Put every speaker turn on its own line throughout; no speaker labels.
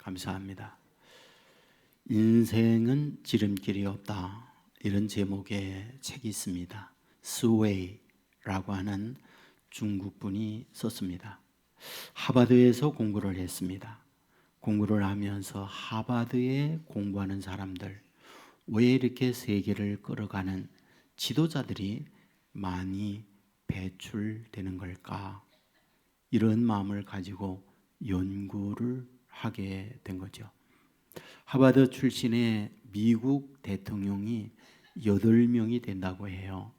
감사합니다. 인생은 지름길이 없다, 이런 제목의 책이 있습니다. 스웨이라고 하는 중국분이 썼습니다. 하버드에서 공부를 했습니다. 공부를 하면서 하버드에 공부하는 사람들, 왜 이렇게 세계를 끌어가는 지도자들이 많이 배출되는 걸까? 이런 마음을 가지고 연구를 하게 된 거죠. 하버드 출신의 미국 대통령이 8명이 된다고 해요.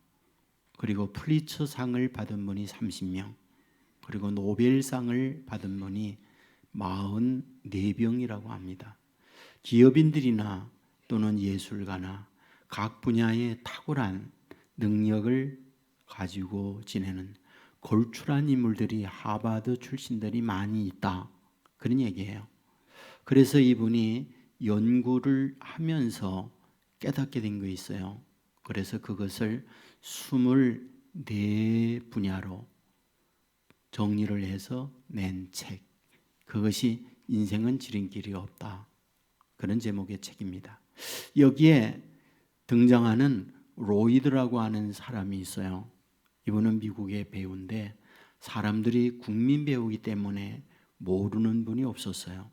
그리고 플리처상을 받은 분이 30명, 그리고 노벨상을 받은 분이 44명이라고 합니다. 기업인들이나 또는 예술가나 각 분야의 탁월한 능력을 가지고 지내는 걸출한 인물들이 하버드 출신들이 많이 있다, 그런 얘기예요. 그래서 이분이 연구를 하면서 깨닫게 된 거 있어요. 그래서 그것을 24분야로 정리를 해서 낸 책, 그것이 인생은 지름길이 없다, 그런 제목의 책입니다. 여기에 등장하는 로이드라고 하는 사람이 있어요. 이분은 미국의 배우인데 사람들이 국민 배우이기 때문에 모르는 분이 없었어요.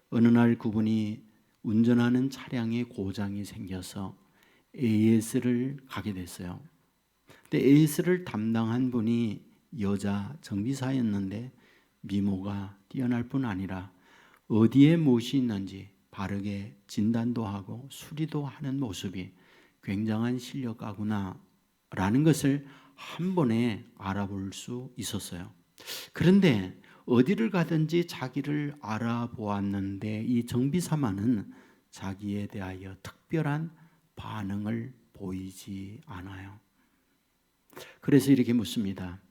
어느 날 그분이 운전하는 차량에 고장이 생겨서 AS를 가게 됐어요. 근데 AS를 담당한 분이 여자 정비사였는데 미모가 뛰어날 뿐 아니라 어디에 무엇이 있는지 바르게 진단도 하고 수리도 하는 모습이 굉장한 실력가구나 라는 것을 한 번에 알아볼 수 있었어요. 그런데 어디를 가든지 자기를 알아보았는데 이 정비사만은 자기에 대하여 특별한 반응을 보이지 않아요. 그래서 이렇게 묻습니다.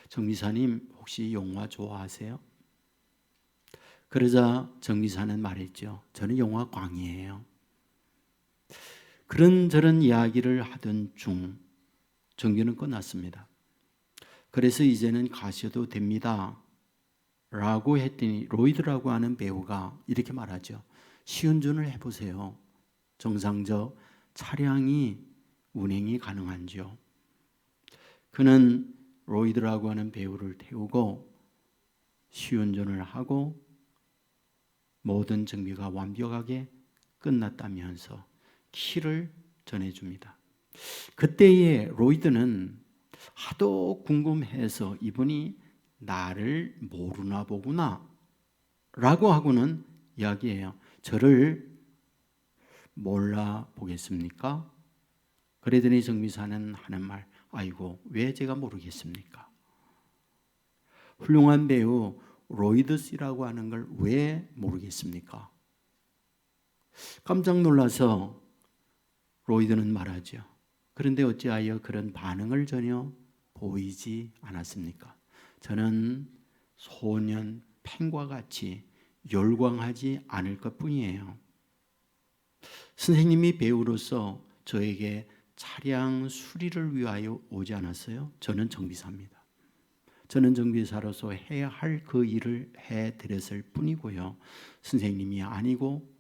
정비사님, 혹시 영화 좋아하세요? 그러자 정비사는 말했죠. 저는 영화 광이에요. 그런저런 이야기를 하던 중 정규는 끝났습니다. 그래서 이제는 가셔도 됩니다 라고 했더니 로이드라고 하는 배우가 이렇게 말하죠. 시운전을 해보세요. 정상적 차량이 운행이 가능한지요. 그는 로이드라고 하는 배우를 태우고 시운전을 하고 모든 정비가 완벽하게 끝났다면서 키를 전해줍니다. 그때의 로이드는 하도 궁금해서 이분이 나를 모르나 보구나 라고 하고는 이야기해요. 저를 몰라 보겠습니까? 그러더니 정비사는 하는 말, 아이고 왜 제가 모르겠습니까? 훌륭한 배우 로이드 씨라고 하는 걸 왜 모르겠습니까? 깜짝 놀라서 로이드는 말하죠. 그런데 어찌하여 그런 반응을 전혀 보이지 않았습니까? 저는 소년 팬과 같이 열광하지 않을 것뿐이에요. 선생님이 배우로서 저에게 차량 수리를 위하여 오지 않았어요? 저는 정비사입니다. 저는 정비사로서 해야 할 그 일을 해드렸을 뿐이고요. 선생님이 아니고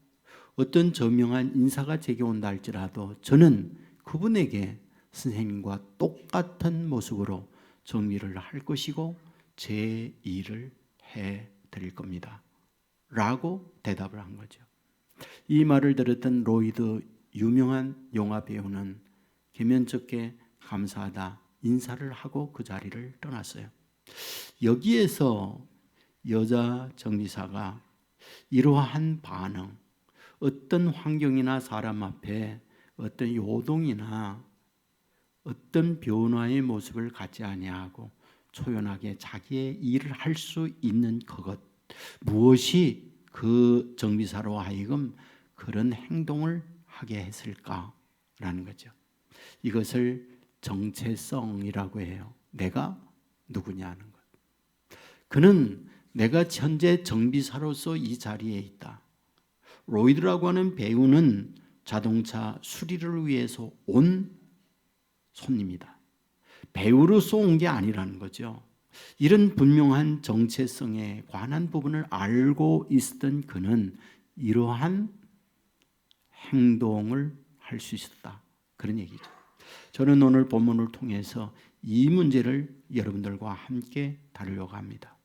어떤 저명한 인사가 제게 온다 할지라도 저는 그분에게 선생님과 똑같은 모습으로 정비를 할 것이고 제 일을 해드릴 겁니다 라고 대답을 한 거죠. 이 말을 들었던 로이드 유명한 영화 배우는 개면쩍게 감사하다 인사를 하고 그 자리를 떠났어요. 여기에서 여자 정비사가 이러한 반응, 어떤 환경이나 사람 앞에 어떤 요동이나 어떤 변화의 모습을 갖지 아니하고 초연하게 자기의 일을 할 수 있는 그것, 무엇이 그 정비사로 하여금 그런 행동을 하게 했을까라는 거죠. 이것을 정체성이라고 해요. 내가 누구냐는 것. 그는 내가 현재 정비사로서 이 자리에 있다. 로이드라고 하는 배우는 자동차 수리를 위해서 온 손님이다. 배우로서 온 게 아니라는 거죠. 이런 분명한 정체성에 관한 부분을 알고 있었던 그는 이러한 행동을 할 수 있었다. 그런 얘기죠. 저는 오늘 본문을 통해서 이 문제를 여러분들과 함께 다루려고 합니다.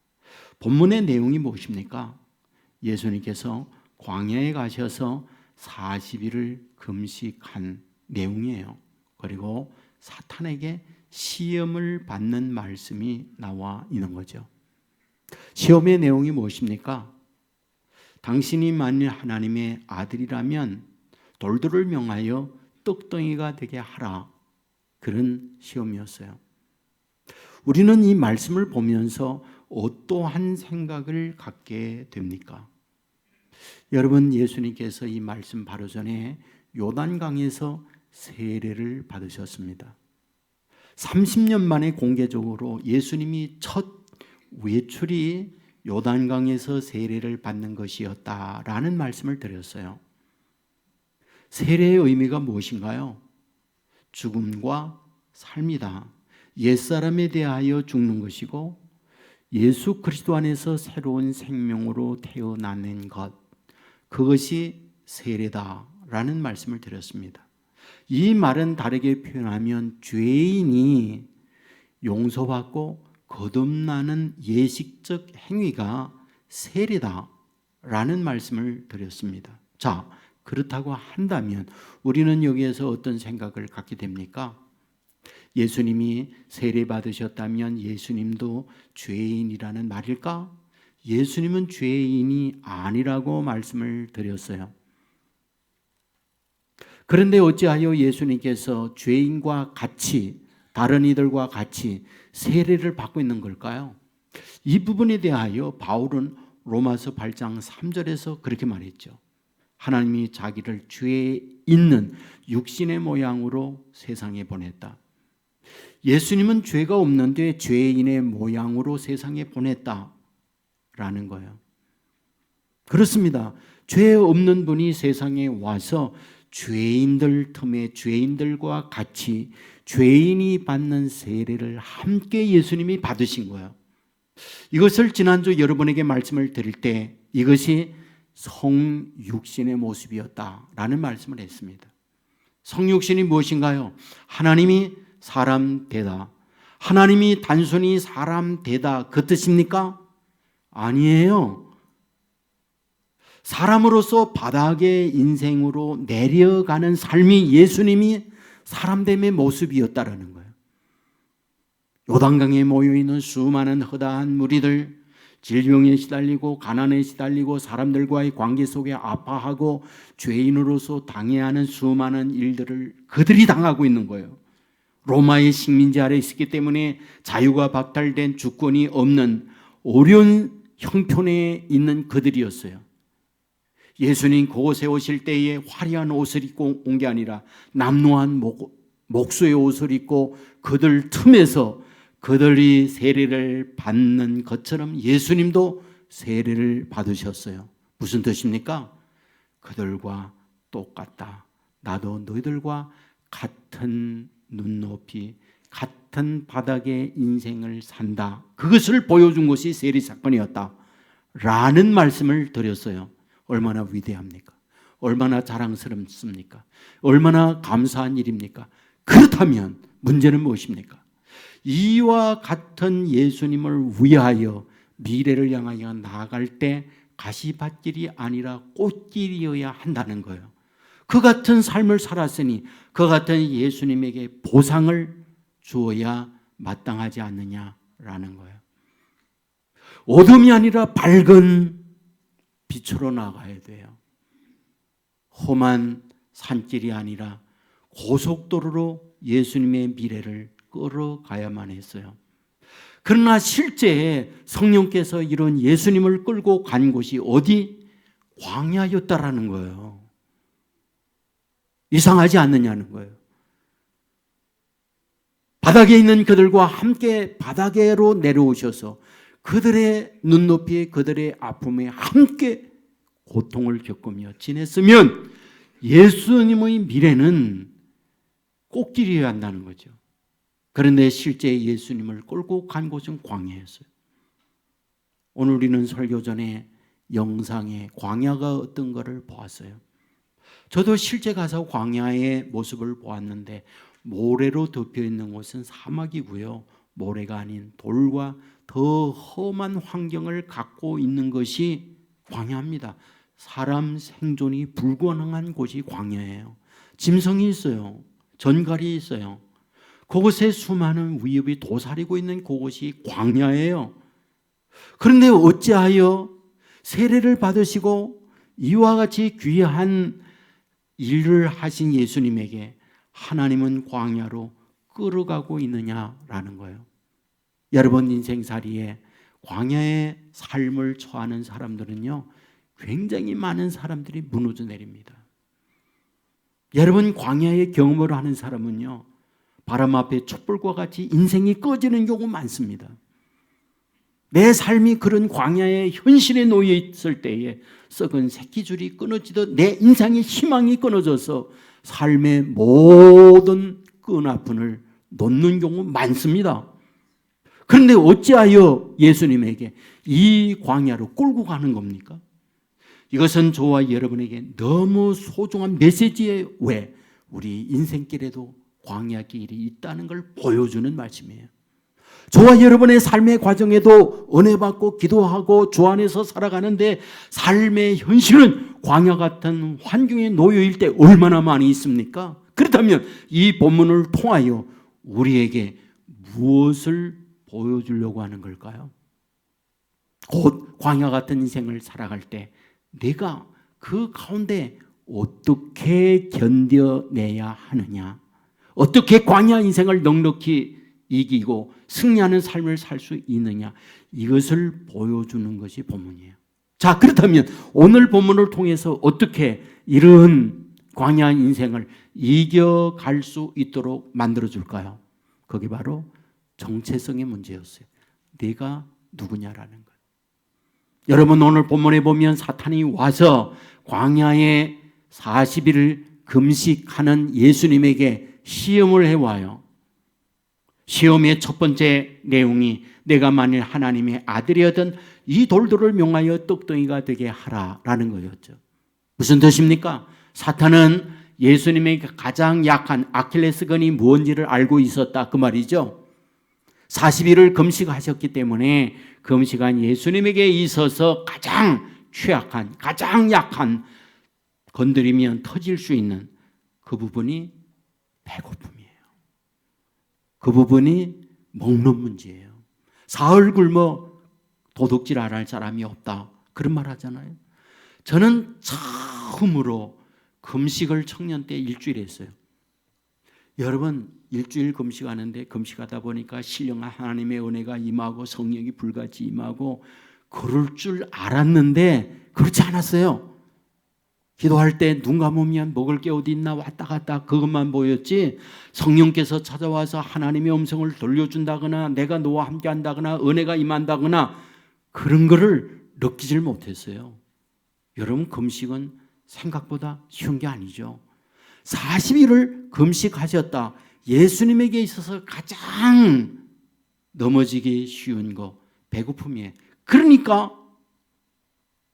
본문의 내용이 무엇입니까? 예수님께서 광야에 가셔서 40일을 금식한 내용이에요. 그리고 사탄에게 시험을 받는 말씀이 나와 있는 거죠. 시험의 내용이 무엇입니까? 당신이 만일 하나님의 아들이라면 돌들을 명하여 떡덩이가 되게 하라. 그런 시험이었어요. 우리는 이 말씀을 보면서 어떠한 생각을 갖게 됩니까? 여러분, 예수님께서 이 말씀 바로 전에 요단강에서 세례를 받으셨습니다. 30년 만에 공개적으로 예수님이 첫 외출이 요단강에서 세례를 받는 것이었다라는 말씀을 드렸어요. 세례의 의미가 무엇인가요? 죽음과 삶이다. 옛사람에 대하여 죽는 것이고 예수 그리스도 안에서 새로운 생명으로 태어나는 것, 그것이 세례다라는 말씀을 드렸습니다. 이 말은 다르게 표현하면 죄인이 용서받고 거듭나는 예식적 행위가 세례다라는 말씀을 드렸습니다. 자, 그렇다고 한다면 우리는 여기에서 어떤 생각을 갖게 됩니까? 예수님이 세례 받으셨다면 예수님도 죄인이라는 말일까? 예수님은 죄인이 아니라고 말씀을 드렸어요. 그런데 어찌하여 예수님께서 죄인과 같이, 다른 이들과 같이 세례를 받고 있는 걸까요? 이 부분에 대하여 바울은 로마서 8장 3절에서 그렇게 말했죠. 하나님이 자기를 죄에 있는 육신의 모양으로 세상에 보냈다. 예수님은 죄가 없는데 죄인의 모양으로 세상에 보냈다라는 거예요. 그렇습니다. 죄 없는 분이 세상에 와서 죄인들 틈에 죄인들과 같이 죄인이 받는 세례를 함께 예수님이 받으신 거예요. 이것을 지난주 여러분에게 말씀을 드릴 때 이것이 성육신의 모습이었다라는 말씀을 했습니다. 성육신이 무엇인가요? 하나님이 사람 되다. 하나님이 단순히 사람 되다 그 뜻입니까? 아니에요. 사람으로서 바닥의 인생으로 내려가는 삶이 예수님이 사람됨의 모습이었다라는 거예요. 요단강에 모여있는 수많은 허다한 무리들, 질병에 시달리고 가난에 시달리고 사람들과의 관계 속에 아파하고 죄인으로서 당해야 하는 수많은 일들을 그들이 당하고 있는 거예요. 로마의 식민지 아래 있었기 때문에 자유가 박탈된 주권이 없는 어려운 형편에 있는 그들이었어요. 예수님 그곳에 오실 때에 화려한 옷을 입고 온 게 아니라 남루한 목수의 옷을 입고 그들 틈에서 그들이 세례를 받는 것처럼 예수님도 세례를 받으셨어요. 무슨 뜻입니까? 그들과 똑같다. 나도 너희들과 같은 눈높이, 같은 바닥의 인생을 산다. 그것을 보여준 것이 세례 사건이었다 라는 말씀을 드렸어요. 얼마나 위대합니까? 얼마나 자랑스럽습니까? 얼마나 감사한 일입니까? 그렇다면 문제는 무엇입니까? 이와 같은 예수님을 위하여 미래를 향하여 나아갈 때 가시밭길이 아니라 꽃길이어야 한다는 거예요. 그 같은 삶을 살았으니 그 같은 예수님에게 보상을 주어야 마땅하지 않느냐라는 거예요. 어둠이 아니라 밝은 빛으로 나가야 돼요. 험한 산길이 아니라 고속도로로 예수님의 미래를 끌어가야만 했어요. 그러나 실제 성령께서 이런 예수님을 끌고 간 곳이 어디? 광야였다라는 거예요. 이상하지 않느냐는 거예요. 바닥에 있는 그들과 함께 바닥에로 내려오셔서 그들의 눈높이에 그들의 아픔에 함께 고통을 겪으며 지냈으면 예수님의 미래는 꽃길이어야 한다는 거죠. 그런데 실제 예수님을 끌고 간 곳은 광야였어요. 오늘 우리는 설교 전에 영상에 광야가 어떤 것을 보았어요. 저도 실제 가서 광야의 모습을 보았는데 모래로 덮여 있는 곳은 사막이고요. 모래가 아닌 돌과 더 험한 환경을 갖고 있는 것이 광야입니다. 사람 생존이 불가능한 곳이 광야예요. 짐승이 있어요. 전갈이 있어요. 그곳에 수많은 위협이 도사리고 있는 그곳이 광야예요. 그런데 어찌하여 세례를 받으시고 이와 같이 귀한 일을 하신 예수님에게 하나님은 광야로 끌어가고 있느냐라는 거예요. 여러분 인생살이에 광야의 삶을 처하는 사람들은요, 굉장히 많은 사람들이 무너져 내립니다. 여러분 광야의 경험을 하는 사람은요, 바람 앞에 촛불과 같이 인생이 꺼지는 경우 많습니다. 내 삶이 그런 광야의 현실에 놓여 있을 때에 썩은 새끼줄이 끊어지듯 내 인생의 희망이 끊어져서 삶의 모든 끈아픔을 놓는 경우 많습니다. 그런데 어찌하여 예수님에게 이 광야로 끌고 가는 겁니까? 이것은 저와 여러분에게 너무 소중한 메시지에 왜 우리 인생길에도 광야길이 있다는 걸 보여주는 말씀이에요. 저와 여러분의 삶의 과정에도 은혜 받고 기도하고 주 안에서 살아가는데 삶의 현실은 광야 같은 환경에 놓여일 때 얼마나 많이 있습니까? 그렇다면 이 본문을 통하여 우리에게 무엇을 보여주려고 하는 걸까요? 곧 광야 같은 인생을 살아갈 때 내가 그 가운데 어떻게 견뎌내야 하느냐, 어떻게 광야 인생을 넉넉히 이기고 승리하는 삶을 살 수 있느냐, 이것을 보여주는 것이 본문이에요. 자, 그렇다면 오늘 본문을 통해서 어떻게 이런 광야 인생을 이겨갈 수 있도록 만들어줄까요? 그게 바로 정체성의 문제였어요. 내가 누구냐라는 거예요. 여러분 오늘 본문에 보면 사탄이 와서 광야에 40일을 금식하는 예수님에게 시험을 해와요. 시험의 첫 번째 내용이 내가 만일 하나님의 아들이었던 이 돌들을 명하여 떡덩이가 되게 하라라는 거였죠. 무슨 뜻입니까? 사탄은 예수님에게 가장 약한 아킬레스건이 무엇인지를 알고 있었다 그 말이죠. 40일을 금식하셨기 때문에 금식한 예수님에게 있어서 가장 취약한, 가장 약한, 건드리면 터질 수 있는 그 부분이 배고픔이에요. 그 부분이 먹는 문제예요. 사흘 굶어 도둑질 안 할 사람이 없다, 그런 말 하잖아요. 저는 처음으로 금식을 청년 때 일주일 했어요. 여러분 일주일 금식하는데 금식하다 보니까 신령 하나님의 은혜가 임하고 성령이 불같이 임하고 그럴 줄 알았는데 그렇지 않았어요. 기도할 때 눈 감으면 먹을 게 어디 있나 왔다 갔다 그것만 보였지, 성령께서 찾아와서 하나님의 음성을 돌려준다거나 내가 너와 함께 한다거나 은혜가 임한다거나 그런 거를 느끼질 못했어요. 여러분 금식은 생각보다 쉬운 게 아니죠. 40일을 금식하셨다. 예수님에게 있어서 가장 넘어지기 쉬운 거 배고픔이에요. 그러니까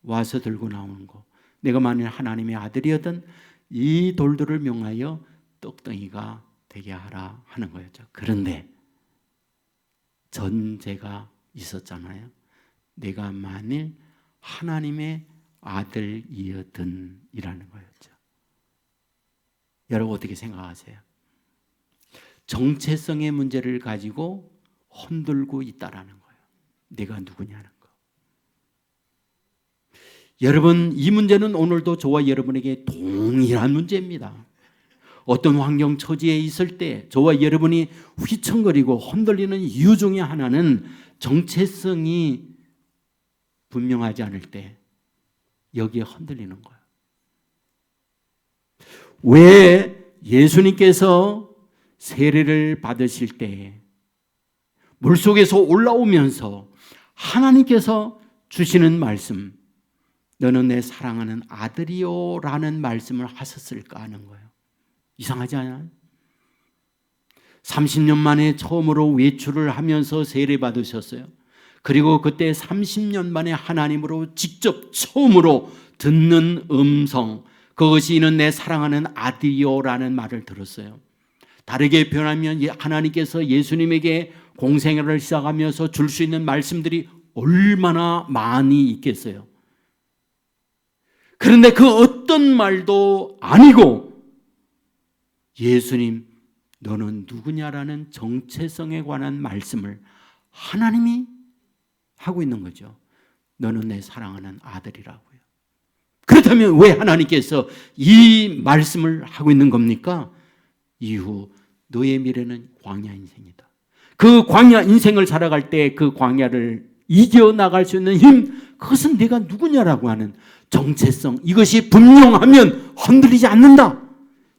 와서 들고 나오는 거, 내가 만일 하나님의 아들이었던 이 돌들을 명하여 떡덩이가 되게 하라 하는 거였죠. 그런데 전제가 있었잖아요. 내가 만일 하나님의 아들이었던 이라는 거였죠. 여러분 어떻게 생각하세요? 정체성의 문제를 가지고 흔들고 있다라는 거예요. 내가 누구냐는 거. 여러분 이 문제는 오늘도 저와 여러분에게 동일한 문제입니다. 어떤 환경 처지에 있을 때 저와 여러분이 휘청거리고 흔들리는 이유 중에 하나는 정체성이 분명하지 않을 때 여기에 흔들리는 거예요. 왜 예수님께서 세례를 받으실 때 물속에서 올라오면서 하나님께서 주시는 말씀, 너는 내 사랑하는 아들이요 라는 말씀을 하셨을까 하는 거예요. 이상하지 않아요? 30년 만에 처음으로 외출을 하면서 세례받으셨어요. 그리고 그때 30년 만에 하나님으로 직접 처음으로 듣는 음성, 그것이 이는 내 사랑하는 아들이요라는 말을 들었어요. 다르게 표현하면 하나님께서 예수님에게 공생애를 시작하면서 줄 수 있는 말씀들이 얼마나 많이 있겠어요. 그런데 그 어떤 말도 아니고 예수님 너는 누구냐라는 정체성에 관한 말씀을 하나님이 하고 있는 거죠. 너는 내 사랑하는 아들이라고요. 그렇다면 왜 하나님께서 이 말씀을 하고 있는 겁니까? 이후 너의 미래는 광야 인생이다. 그 광야 인생을 살아갈 때 그 광야를 이겨나갈 수 있는 힘, 그것은 내가 누구냐라고 하는 정체성, 이것이 분명하면 흔들리지 않는다.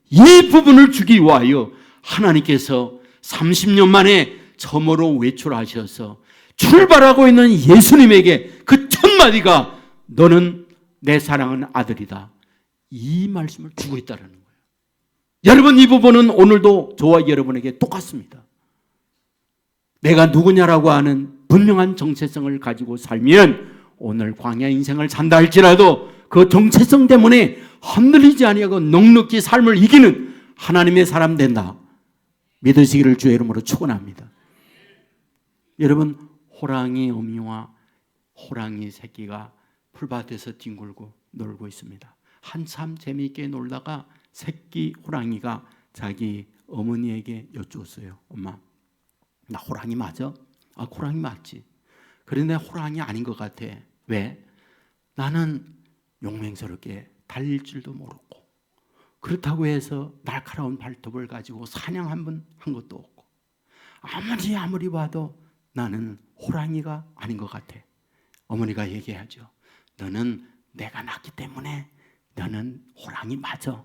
이 부분을 주기 위하여 하나님께서 30년 만에 처음으로 외출하셔서 출발하고 있는 예수님에게 그 첫 마디가 너는 내 사랑하는 아들이다. 이 말씀을 주고 있다는 거예요. 여러분, 이 부분은 오늘도 저와 여러분에게 똑같습니다. 내가 누구냐라고 하는 분명한 정체성을 가지고 살면 오늘 광야 인생을 산다 할지라도 그 정체성 때문에 흔들리지 아니하고 넉넉히 삶을 이기는 하나님의 사람 된다. 믿으시기를 주의 이름으로 축원합니다. 여러분, 호랑이 어미와 호랑이 새끼가 풀밭에서 뒹굴고 놀고 있습니다. 한참 재미있게 놀다가 새끼 호랑이가 자기 어머니에게 여쭈었어요. 엄마, 나 호랑이 맞아? 아, 호랑이 맞지. 그런데 호랑이 아닌 것 같아. 왜? 나는 용맹스럽게 달릴 줄도 모르고 그렇다고 해서 날카로운 발톱을 가지고 사냥 한 번 한 것도 없고 아무리 봐도 나는 호랑이가 아닌 것 같아. 어머니가 얘기하죠. 너는 내가 낳기 때문에 너는 호랑이 맞아.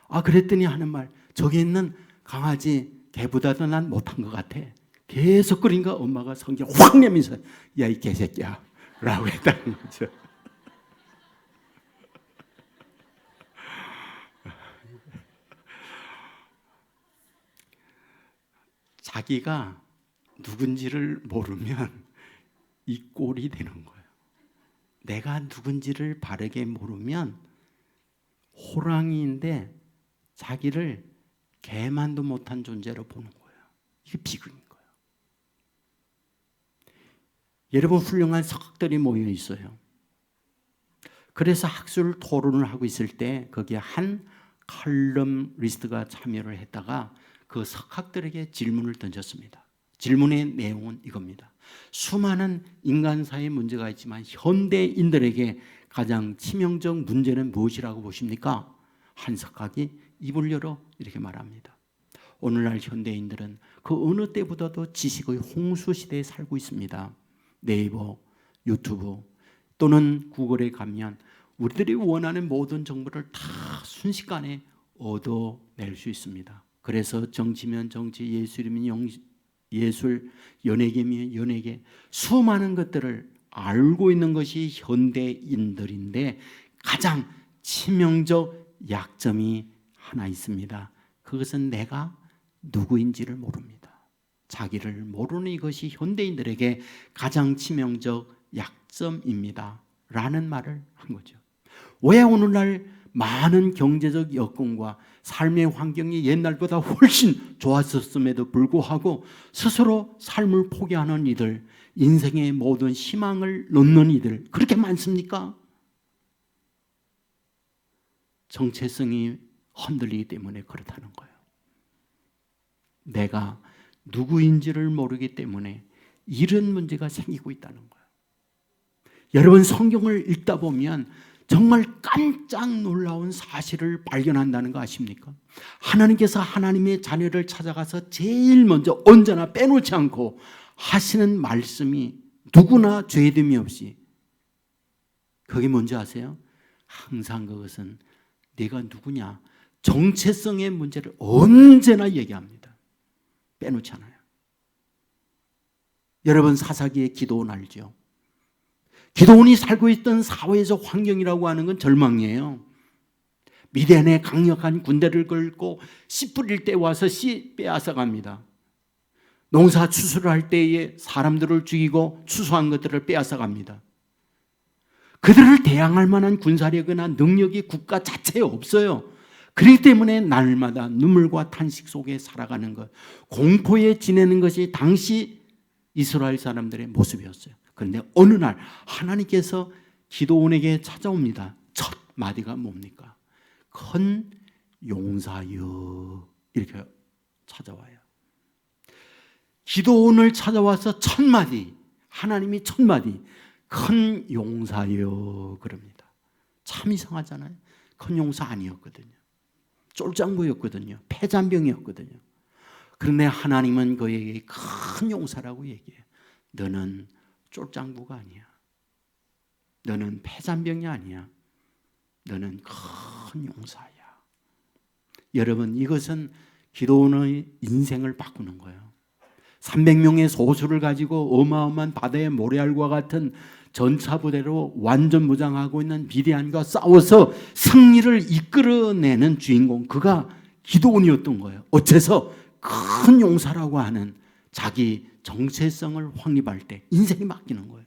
아, 그랬더니 하는 말, 저기 있는 강아지 개보다도 난 못한 것 같아. 계속 그러니까 엄마가 성질 확 내면서 야, 이 개새끼야 라고 했다는 거죠. 자기가 누군지를 모르면 이 꼴이 되는 거예요. 내가 누군지를 바르게 모르면 호랑이인데 자기를 개만도 못한 존재로 보는 거예요. 이게 비극인 거예요. 여러분, 훌륭한 석학들이 모여 있어요. 그래서 학술 토론을 하고 있을 때 거기에 한 칼럼리스트가 참여를 했다가 그 석학들에게 질문을 던졌습니다. 질문의 내용은 이겁니다. 수많은 인간사의 문제가 있지만 현대인들에게 가장 치명적 문제는 무엇이라고 보십니까? 한 석학이 입을 열어 이렇게 말합니다. 오늘날 현대인들은 그 어느 때보다도 지식의 홍수 시대에 살고 있습니다. 네이버, 유튜브 또는 구글에 가면 우리들이 원하는 모든 정보를 다 순식간에 얻어낼 수 있습니다. 그래서 정치면 정치, 예술이면 예술, 연예계면 연예계, 수많은 것들을 알고 있는 것이 현대인들인데 가장 치명적 약점이 하나 있습니다. 그것은 내가 누구인지를 모릅니다. 자기를 모르는 이것이 현대인들에게 가장 치명적 약점입니다. 라는 말을 한 거죠. 왜 오늘날 많은 경제적 여건과 삶의 환경이 옛날보다 훨씬 좋았었음에도 불구하고 스스로 삶을 포기하는 이들, 인생의 모든 희망을 놓는 이들 그렇게 많습니까? 정체성이 흔들리기 때문에 그렇다는 거예요. 내가 누구인지를 모르기 때문에 이런 문제가 생기고 있다는 거예요. 여러분, 성경을 읽다 보면 정말 깜짝 놀라운 사실을 발견한다는 거 아십니까? 하나님께서 하나님의 자녀를 찾아가서 제일 먼저 언제나 빼놓지 않고 하시는 말씀이 누구나 죄됨이 없이, 그게 뭔지 아세요? 항상 그것은 내가 누구냐, 정체성의 문제를 언제나 얘기합니다. 빼놓지 않아요. 여러분, 사사기의 기도원 알죠? 기도원이 살고 있던 사회적 환경이라고 하는 건 절망이에요. 미디안의 강력한 군대를 끌고 씨 뿌릴 때 와서 씨 빼앗아 갑니다. 농사 추수를 할 때에 사람들을 죽이고 추수한 것들을 빼앗아 갑니다. 그들을 대항할 만한 군사력이나 능력이 국가 자체에 없어요. 그렇기 때문에 날마다 눈물과 탄식 속에 살아가는 것, 공포에 지내는 것이 당시 이스라엘 사람들의 모습이었어요. 그런데 어느 날 하나님께서 기드온에게 찾아옵니다. 첫 마디가 뭡니까? 큰 용사여, 이렇게 찾아와요. 기드온을 찾아와서 첫 마디, 하나님이 첫 마디, 큰 용사여 그럽니다. 참 이상하잖아요. 큰 용사 아니었거든요. 쫄장부였거든요. 패잔병이었거든요. 그런데 하나님은 그에게 큰 용사라고 얘기해요. 너는 쫄장부가 아니야. 너는 패잔병이 아니야. 너는 큰 용사야. 여러분, 이것은 기드온의 인생을 바꾸는 거예요. 300명의 소수를 가지고 어마어마한 바다의 모래알과 같은 전차부대로 완전 무장하고 있는 미디안과 싸워서 승리를 이끌어내는 주인공, 그가 기드온이었던 거예요. 어째서 큰 용사라고 하는 자기 정체성을 확립할 때 인생이 바뀌는 거예요.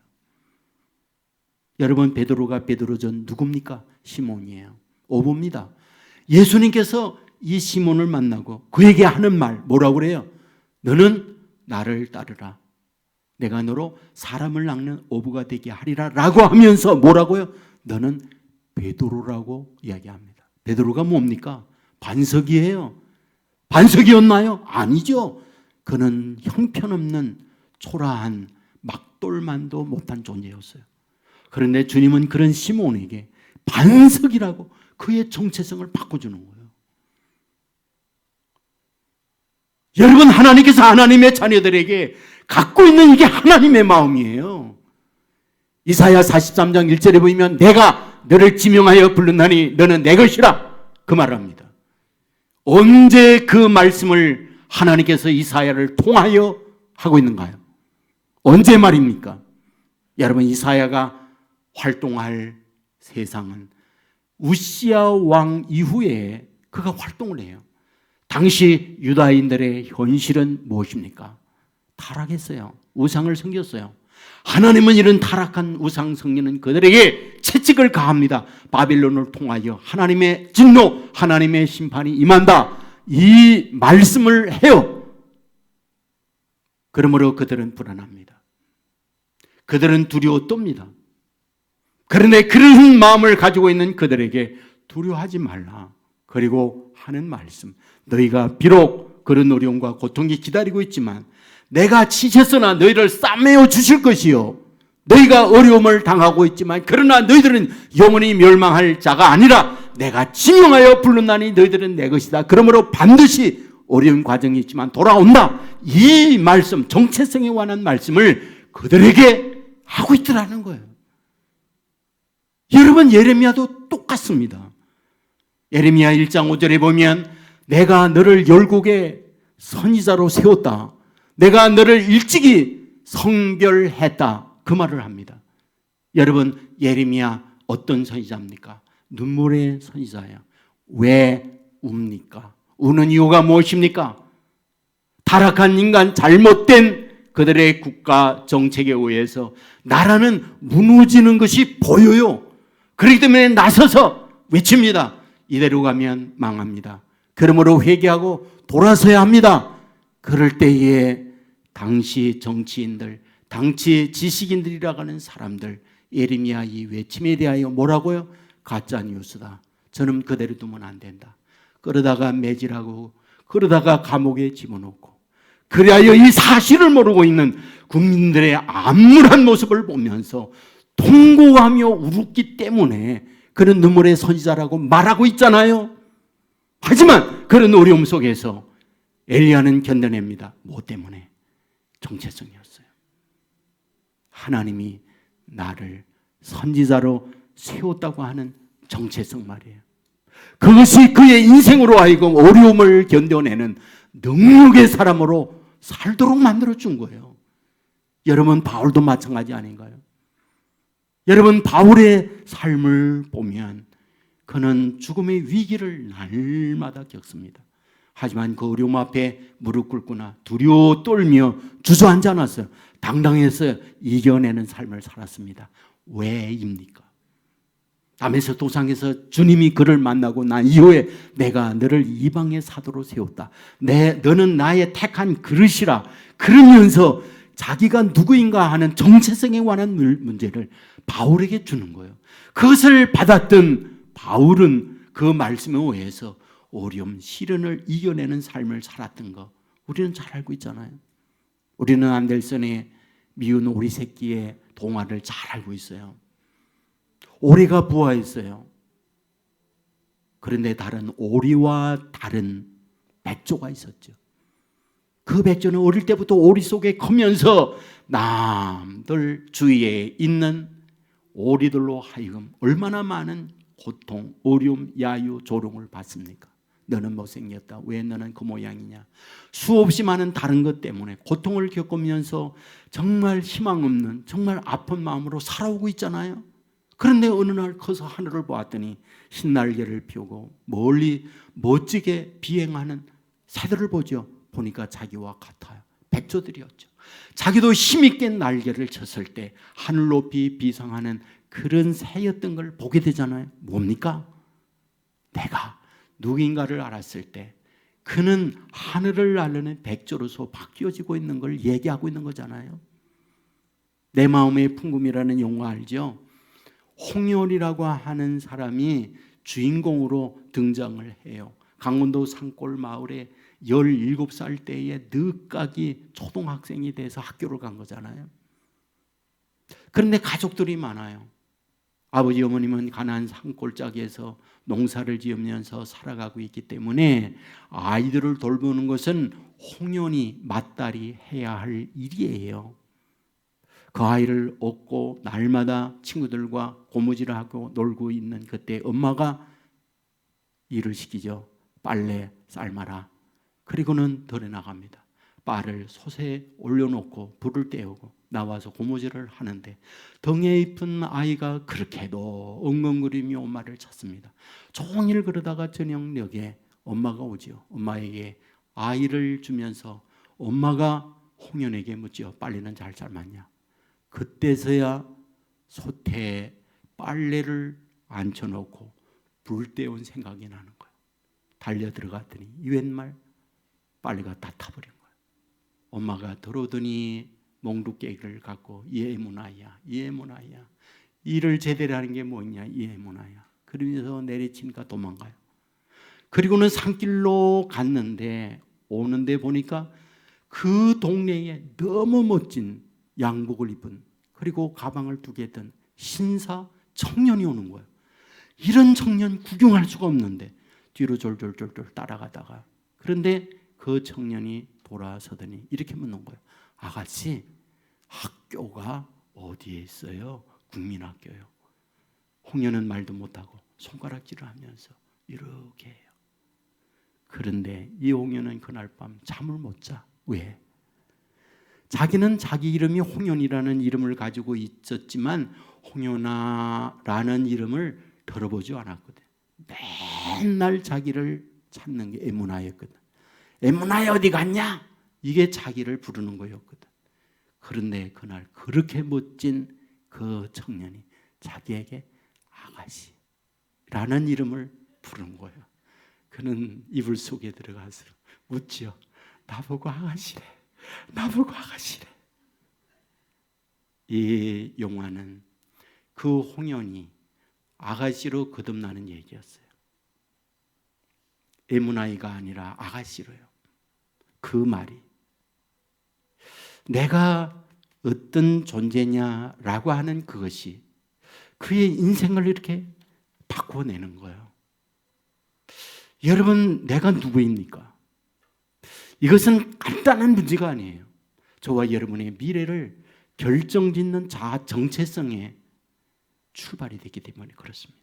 여러분, 베드로가 베드로전 누굽니까? 시몬이에요. 오보입니다. 예수님께서 이 시몬을 만나고 그에게 하는 말 뭐라고 그래요? 너는 나를 따르라. 내가 너로 사람을 낚는 어부가 되게 하리라 라고 하면서 뭐라고요? 너는 베드로라고 이야기합니다. 베드로가 뭡니까? 반석이에요. 반석이었나요? 아니죠. 그는 형편없는 초라한 막돌만도 못한 존재였어요. 그런데 주님은 그런 시몬에게 반석이라고 그의 정체성을 바꿔주는 거예요. 여러분, 하나님께서 하나님의 자녀들에게 갖고 있는 이게 하나님의 마음이에요. 이사야 43장 1절에 보면 내가 너를 지명하여 부르나니 너는 내 것이라, 그 말을 합니다. 언제 그 말씀을 하나님께서 이사야를 통하여 하고 있는가요? 언제 말입니까? 여러분, 이사야가 활동할 세상은 우시야 왕 이후에 그가 활동을 해요. 당시 유다인들의 현실은 무엇입니까? 타락했어요. 우상을 섬겼어요. 하나님은 이런 타락한 우상 섬기는 그들에게 채찍을 가합니다. 바빌론을 통하여 하나님의 진노, 하나님의 심판이 임한다, 이 말씀을 해요. 그러므로 그들은 불안합니다. 그들은 두려워 떱니다. 그런데 그런 마음을 가지고 있는 그들에게 두려워하지 말라, 그리고 하는 말씀, 너희가 비록 그런 어려움과 고통이 기다리고 있지만 내가 지셨으나 너희를 싸매어 주실 것이요, 너희가 어려움을 당하고 있지만 그러나 너희들은 영원히 멸망할 자가 아니라 내가 지명하여 부르나니 너희들은 내 것이다. 그러므로 반드시 어려운 과정이 있지만 돌아온다. 이 말씀, 정체성에 관한 말씀을 그들에게 하고 있더라는 거예요. 여러분, 예레미야도 똑같습니다. 예레미야 1장 5절에 보면 내가 너를 열국의 선지자로 세웠다, 내가 너를 일찍이 성별했다, 그 말을 합니다. 여러분, 예레미야 어떤 선지자입니까? 눈물의 선지자예요. 왜 웁니까? 우는 이유가 무엇입니까? 타락한 인간, 잘못된 그들의 국가 정책에 의해서 나라는 무너지는 것이 보여요. 그렇기 때문에 나서서 외칩니다. 이대로 가면 망합니다. 그러므로 회개하고 돌아서야 합니다. 그럴 때에 당시 정치인들, 당시 지식인들이라고 하는 사람들, 예레미야 이 외침에 대하여 뭐라고요? 가짜 뉴스다. 저는 그대로 두면 안 된다. 그러다가 매질하고 그러다가 감옥에 집어넣고, 그리하여 이 사실을 모르고 있는 국민들의 암울한 모습을 보면서 통곡하며 울었기 때문에 그런 눈물의 선지자라고 말하고 있잖아요. 하지만 그런 어려움 속에서 엘리야는 견뎌냅니다. 뭐 때문에? 정체성이었어요. 하나님이 나를 선지자로 세웠다고 하는 정체성 말이에요. 그것이 그의 인생으로 하여금 어려움을 견뎌내는 능력의 사람으로 살도록 만들어준 거예요. 여러분, 바울도 마찬가지 아닌가요? 여러분, 바울의 삶을 보면 그는 죽음의 위기를 날마다 겪습니다. 하지만 그 어려움 앞에 무릎 꿇거나 두려워 떨며 주저앉지 않았어요. 당당해서 이겨내는 삶을 살았습니다. 왜입니까? 담에서 도상에서 주님이 그를 만나고 난 이후에 내가 너를 이방의 사도로 세웠다. 너는 나의 택한 그릇이라. 그러면서 자기가 누구인가 하는 정체성에 관한 문제를 바울에게 주는 거예요. 그것을 받았던 바울은 그 말씀에 의해서 어려움, 시련을 이겨내는 삶을 살았던 거 우리는 잘 알고 있잖아요. 우리는 안델슨의 미운 오리 새끼의 동화를 잘 알고 있어요. 오리가 부화했어요. 그런데 다른 오리와 다른 백조가 있었죠. 그 백조는 어릴 때부터 오리 속에 커면서 남들 주위에 있는 오리들로 하여금 얼마나 많은 고통, 어려움, 야유, 조롱을 받습니까? 너는 못생겼다. 왜 너는 그 모양이냐? 수없이 많은 다른 것 때문에 고통을 겪으면서 정말 희망 없는, 정말 아픈 마음으로 살아오고 있잖아요. 그런데 어느 날 커서 하늘을 보았더니 흰날개를 피우고 멀리 멋지게 비행하는 새들을 보죠. 보니까 자기와 같아요. 백조들이었죠. 자기도 힘있게 날개를 쳤을 때 하늘 높이 비상하는 그런 새였던 걸 보게 되잖아요. 뭡니까? 내가 누구인가를 알았을 때 그는 하늘을 나르는 백조로서 바뀌어지고 있는 걸 얘기하고 있는 거잖아요. 내 마음의 풍금이라는 영화 알죠? 홍열이라고 하는 사람이 주인공으로 등장을 해요. 강원도 산골 마을에 17살 때에 늦가기 초등학생이 돼서 학교를 간 거잖아요. 그런데 가족들이 많아요. 아버지 어머님은 가난한 산골짜기에서 농사를 지으면서 살아가고 있기 때문에 아이들을 돌보는 것은 홍연이 맏딸이 해야 할 일이에요. 그 아이를 얻고 날마다 친구들과 고무질을 하고 놀고 있는 그때 엄마가 일을 시키죠. 빨래 삶아라. 그리고는 덜에 나갑니다. 빨을 솥에 올려놓고 불을 떼우고 나와서 고무질을 하는데 덩에 입은 아이가 그렇게도 엉엉거리며 엄마를 찾습니다. 종일 그러다가 저녁녘에 엄마가 오죠. 엄마에게 아이를 주면서 엄마가 홍연에게 묻죠. 빨래는 잘 삶았냐? 그때서야 솥에 빨래를 앉혀놓고 불 떼운 생각이 나는 거예요. 달려 들어갔더니 이웬말 빨래가 다 타버린 거예요. 엄마가 들어오더니 몽두깨기를 갖고 예문아야 예문아야 일을 제대로 하는 게 뭐냐 예문아야 그러면서 내리치니까 도망가요. 그리고는 산길로 갔는데 오는데 보니까 그 동네에 너무 멋진 양복을 입은 그리고 가방을 두 개 든 신사 청년이 오는 거예요. 이런 청년 구경할 수가 없는데 뒤로 졸졸졸졸 따라가다가 그런데 그 청년이 돌아서더니 이렇게 묻는 거예요. 아가씨 학교가 어디에 있어요? 국민학교요. 홍련은 말도 못하고 손가락질을 하면서 이렇게 해요. 그런데 이 홍련은 그날 밤 잠을 못 자. 왜? 자기는 자기 이름이 홍연이라는 이름을 가지고 있었지만 홍연아라는 이름을 들어보지 않았거든. 맨날 자기를 찾는 게 에무나였거든. 에무나야 어디 갔냐? 이게 자기를 부르는 거였거든. 그런데 그날 그렇게 멋진 그 청년이 자기에게 아가씨라는 이름을 부른 거예요. 그는 이불 속에 들어가서 묻죠. 나보고 아가씨래. 나보고 아가씨래. 이 용화는 그 홍연이 아가씨로 거듭나는 얘기였어요. 에무나이가 아니라 아가씨로요. 그 말이 내가 어떤 존재냐라고 하는 그것이 그의 인생을 이렇게 바꿔내는 거예요. 여러분, 내가 누구입니까? 이것은 간단한 문제가 아니에요. 저와 여러분의 미래를 결정짓는 자아 정체성의 출발이 됐기 때문에 그렇습니다.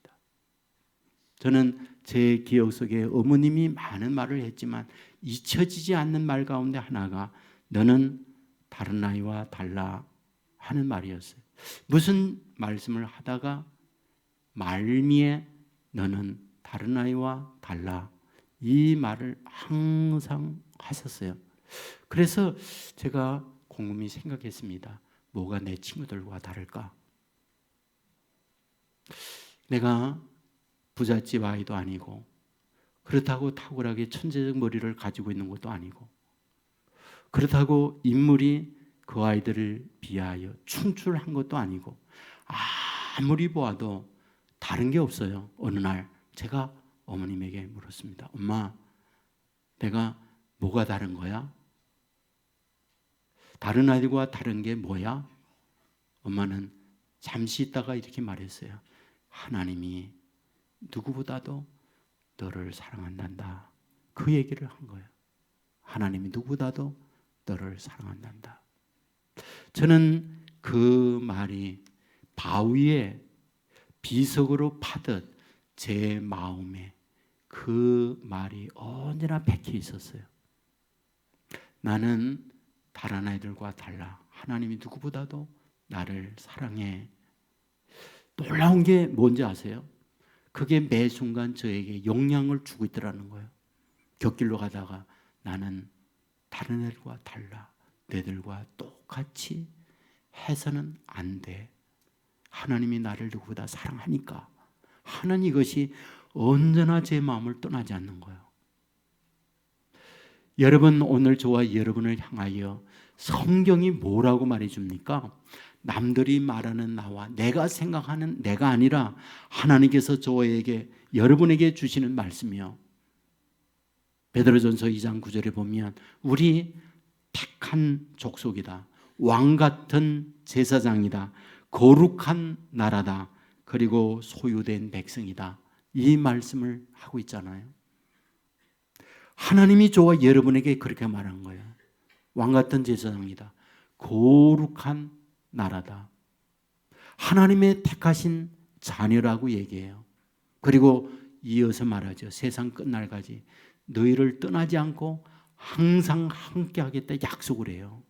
저는 제 기억 속에 어머님이 많은 말을 했지만 잊혀지지 않는 말 가운데 하나가 너는 다른 아이와 달라 하는 말이었어요. 무슨 말씀을 하다가 말미에 너는 다른 아이와 달라. 이 말을 항상 하셨어요. 그래서 제가 곰곰이 생각했습니다. 뭐가 내 친구들과 다를까? 내가 부잣집 아이도 아니고 그렇다고 탁월하게 천재적 머리를 가지고 있는 것도 아니고 그렇다고 인물이 그 아이들을 비하여 충출한 것도 아니고 아무리 보아도 다른 게 없어요. 어느 날 제가 어머님에게 물었습니다. 엄마, 내가 뭐가 다른 거야? 다른 아이들과 다른 게 뭐야? 엄마는 잠시 있다가 이렇게 말했어요. 하나님이 누구보다도 너를 사랑한단다. 그 얘기를 한 거예요. 하나님이 누구보다도 너를 사랑한단다. 저는 그 말이 바위에 비석으로 파듯 제 마음에 그 말이 언제나 박혀 있었어요. 나는 다른 아이들과 달라. 하나님이 누구보다도 나를 사랑해. 놀라운 게 뭔지 아세요? 그게 매 순간 저에게 영향을 주고 있더라는 거예요. 곁길로 가다가 나는 다른 애들과 달라. 너희들과 똑같이 해서는 안 돼. 하나님이 나를 누구보다 사랑하니까 하는 이것이 언제나 제 마음을 떠나지 않는 거예요. 여러분, 오늘 저와 여러분을 향하여 성경이 뭐라고 말해줍니까? 남들이 말하는 나와 내가 생각하는 내가 아니라 하나님께서 저에게 여러분에게 주시는 말씀이요. 베드로전서 2장 9절에 보면 우리 택한 족속이다. 왕 같은 제사장이다. 거룩한 나라다. 그리고 소유된 백성이다. 이 말씀을 하고 있잖아요. 하나님이 저와 여러분에게 그렇게 말한 거예요. 왕 같은 제사장이다. 거룩한 나라다. 하나님의 택하신 자녀라고 얘기해요. 그리고 이어서 말하죠. 세상 끝날까지 너희를 떠나지 않고 항상 함께 하겠다 약속을 해요.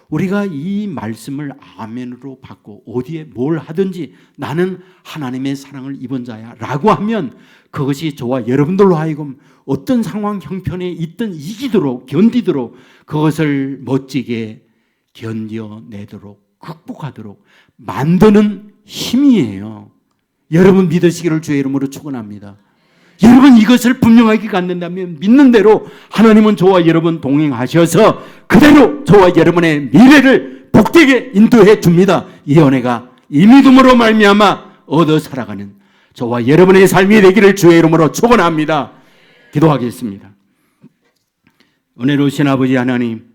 우리가 이 말씀을 아멘으로 받고 어디에 뭘 하든지 나는 하나님의 사랑을 입은 자야 라고 하면 그것이 저와 여러분들로 하여금 어떤 상황 형편에 있든 이기도록 견디도록 그것을 멋지게 견뎌내도록 극복하도록 만드는 힘이에요. 여러분 믿으시기를 주의 이름으로 축원합니다. 여러분 이것을 분명하게 갖는다면 믿는 대로 하나님은 저와 여러분 동행하셔서 그대로 저와 여러분의 미래를 복되게 인도해 줍니다. 이 은혜가 이 믿음으로 말미암아 얻어 살아가는 저와 여러분의 삶이 되기를 주의 이름으로 축원합니다. 기도하겠습니다. 은혜로우신 아버지 하나님,